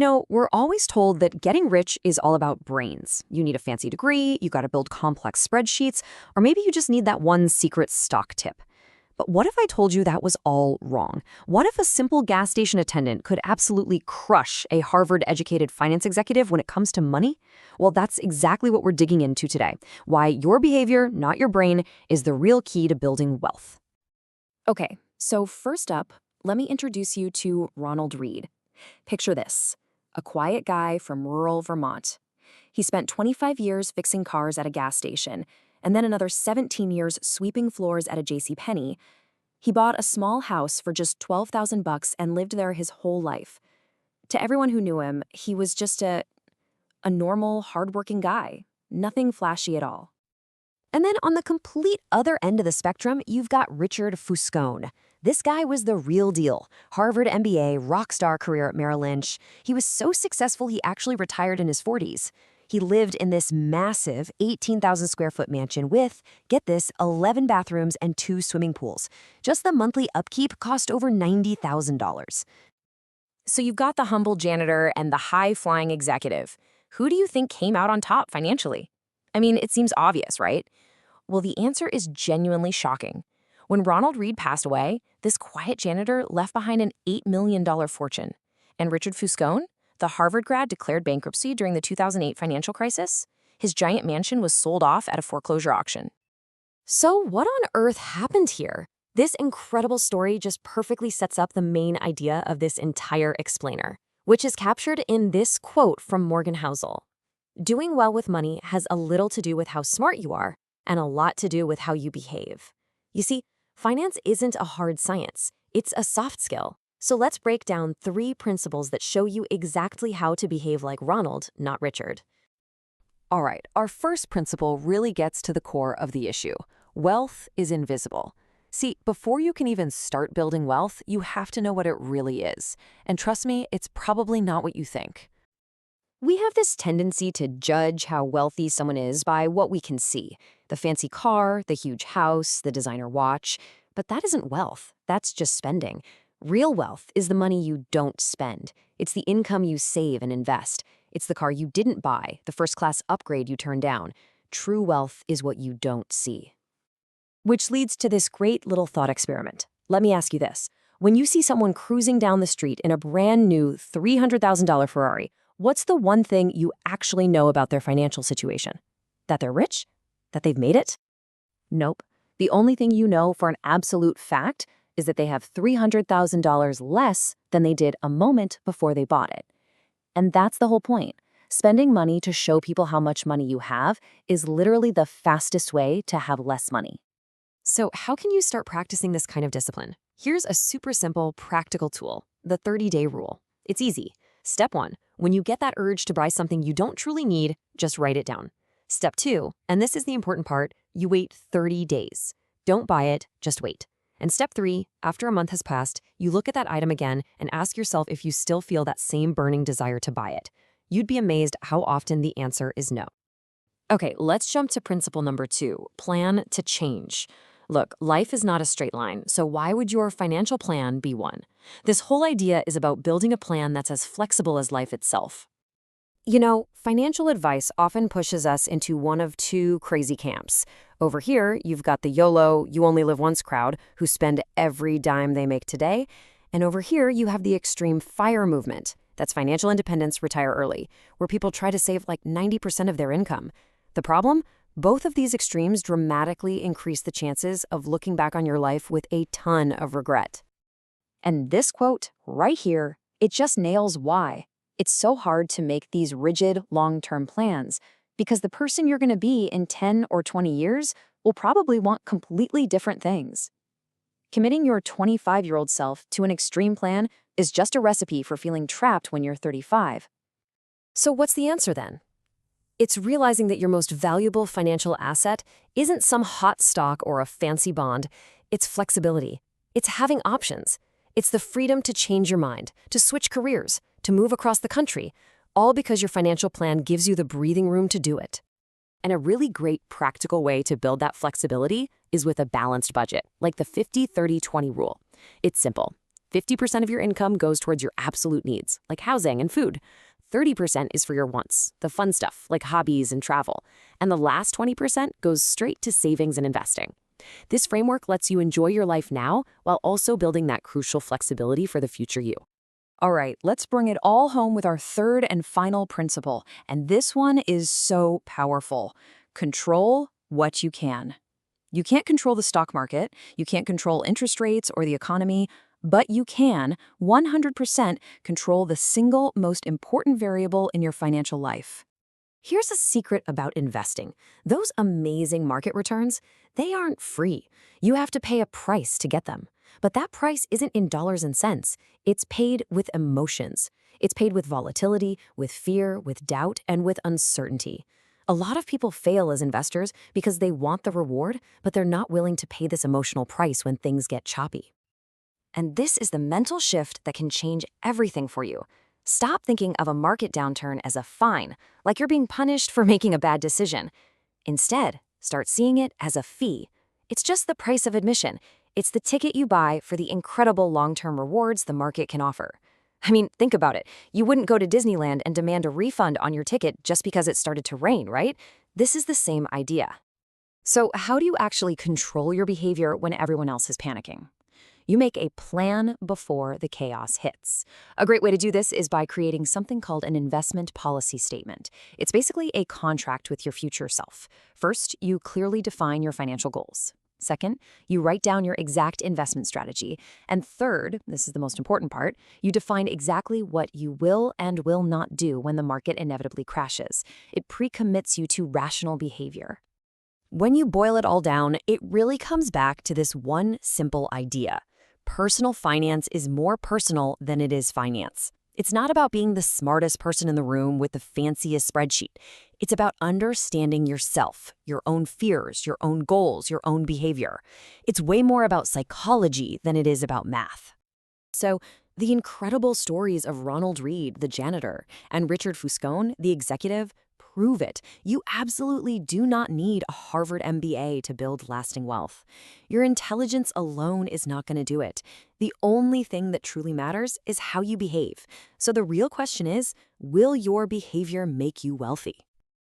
We're always told that getting rich is all about brains. You need a fancy degree, you gotta build complex spreadsheets, or maybe you just need that one secret stock tip. But what if I told you that was all wrong? What if a simple gas station attendant could absolutely crush a Harvard-educated finance executive when it comes to money? Well, that's exactly what we're digging into today. Why your behavior, not your brain, is the real key to building wealth. Okay, so first up, let me introduce you to Ronald Reed. Picture this. A quiet guy from rural Vermont. He spent 25 years fixing cars at a gas station, and then another 17 years sweeping floors at a JCPenney. He bought a small house for just $12,000 and lived there his whole life. To everyone who knew him, he was just a normal, hardworking guy. Nothing flashy at all. And then on the complete other end of the spectrum, you've got Richard Fuscone. This guy was the real deal. Harvard MBA, rock star career at Merrill Lynch. He was so successful he actually retired in his 40s. He lived in this massive 18,000 square foot mansion with, get this, 11 bathrooms and 2 swimming pools. Just the monthly upkeep cost over $90,000. So you've got the humble janitor and the high-flying executive. Who do you think came out on top financially? I mean, it seems obvious, right? Well, the answer is genuinely shocking. When Ronald Reed passed away, this quiet janitor left behind an $8 million fortune. And Richard Fuscone, the Harvard grad, declared bankruptcy during the 2008 financial crisis. His giant mansion was sold off at a foreclosure auction. So what on earth happened here? This incredible story just perfectly sets up the main idea of this entire explainer, which is captured in this quote from Morgan Housel. Doing well with money has a little to do with how smart you are and a lot to do with how you behave. You see, finance isn't a hard science. It's a soft skill. So let's break down 3 principles that show you exactly how to behave like Ronald, not Richard. All right, our first principle really gets to the core of the issue. Wealth is invisible. See, before you can even start building wealth, you have to know what it really is. And trust me, it's probably not what you think. We have this tendency to judge how wealthy someone is by what we can see. The fancy car, the huge house, the designer watch. But that isn't wealth. That's just spending. Real wealth is the money you don't spend. It's the income you save and invest. It's the car you didn't buy, the first-class upgrade you turned down. True wealth is what you don't see. Which leads to this great little thought experiment. Let me ask you this. When you see someone cruising down the street in a brand new $300,000 Ferrari, what's the one thing you actually know about their financial situation? That they're rich? That they've made it? Nope. The only thing you know for an absolute fact is that they have $300,000 less than they did a moment before they bought it. And that's the whole point. Spending money to show people how much money you have is literally the fastest way to have less money. So how can you start practicing this kind of discipline? Here's a super simple, practical tool, the 30-day rule. It's easy. Step 1, when you get that urge to buy something you don't truly need, just write it down. Step 2, and this is the important part, you wait 30 days. Don't buy it, just wait. And step 3, after a month has passed, you look at that item again and ask yourself if you still feel that same burning desire to buy it. You'd be amazed how often the answer is no. Okay, let's jump to principle number 2, plan to change. Look, life is not a straight line, so why would your financial plan be one? This whole idea is about building a plan that's as flexible as life itself. Financial advice often pushes us into one of 2 crazy camps. Over here, you've got the YOLO, you only live once crowd, who spend every dime they make today. And over here, you have the extreme FIRE movement. That's financial independence, retire early, where people try to save like 90% of their income. The problem? Both of these extremes dramatically increase the chances of looking back on your life with a ton of regret. And this quote, right here, it just nails why. It's so hard to make these rigid, long-term plans because the person you're going to be in 10 or 20 years will probably want completely different things. Committing your 25-year-old self to an extreme plan is just a recipe for feeling trapped when you're 35. So what's the answer then? It's realizing that your most valuable financial asset isn't some hot stock or a fancy bond. It's flexibility. It's having options. It's the freedom to change your mind, to switch careers, to move across the country, all because your financial plan gives you the breathing room to do it. And a really great practical way to build that flexibility is with a balanced budget, like the 50-30-20 rule. It's simple. 50% of your income goes towards your absolute needs, like housing and food. 30% is for your wants, the fun stuff, like hobbies and travel. And the last 20% goes straight to savings and investing. This framework lets you enjoy your life now while also building that crucial flexibility for the future you. All right, let's bring it all home with our third and final principle. And this one is so powerful. Control what you can. You can't control the stock market, you can't control interest rates or the economy, but you can 100% control the single most important variable in your financial life. Here's a secret about investing. Those amazing market returns, they aren't free. You have to pay a price to get them. But that price isn't in dollars and cents. It's paid with emotions. It's paid with volatility, with fear, with doubt, and with uncertainty. A lot of people fail as investors because they want the reward, but they're not willing to pay this emotional price when things get choppy. And this is the mental shift that can change everything for you. Stop thinking of a market downturn as a fine, like you're being punished for making a bad decision. Instead, start seeing it as a fee. It's just the price of admission. It's the ticket you buy for the incredible long-term rewards the market can offer. I mean, think about it. You wouldn't go to Disneyland and demand a refund on your ticket just because it started to rain, right? This is the same idea. So how do you actually control your behavior when everyone else is panicking? You make a plan before the chaos hits. A great way to do this is by creating something called an investment policy statement. It's basically a contract with your future self. First, you clearly define your financial goals. Second, you write down your exact investment strategy. And third, this is the most important part, you define exactly what you will and will not do when the market inevitably crashes. It pre-commits you to rational behavior. When you boil it all down, it really comes back to this one simple idea. Personal finance is more personal than it is finance. It's not about being the smartest person in the room with the fanciest spreadsheet. It's about understanding yourself, your own fears, your own goals, your own behavior. It's way more about psychology than it is about math. So, the incredible stories of Ronald Read, the janitor, and Richard Fuscone, the executive, prove it. You absolutely do not need a Harvard MBA to build lasting wealth. Your intelligence alone is not going to do it. The only thing that truly matters is how you behave. So the real question is, will your behavior make you wealthy?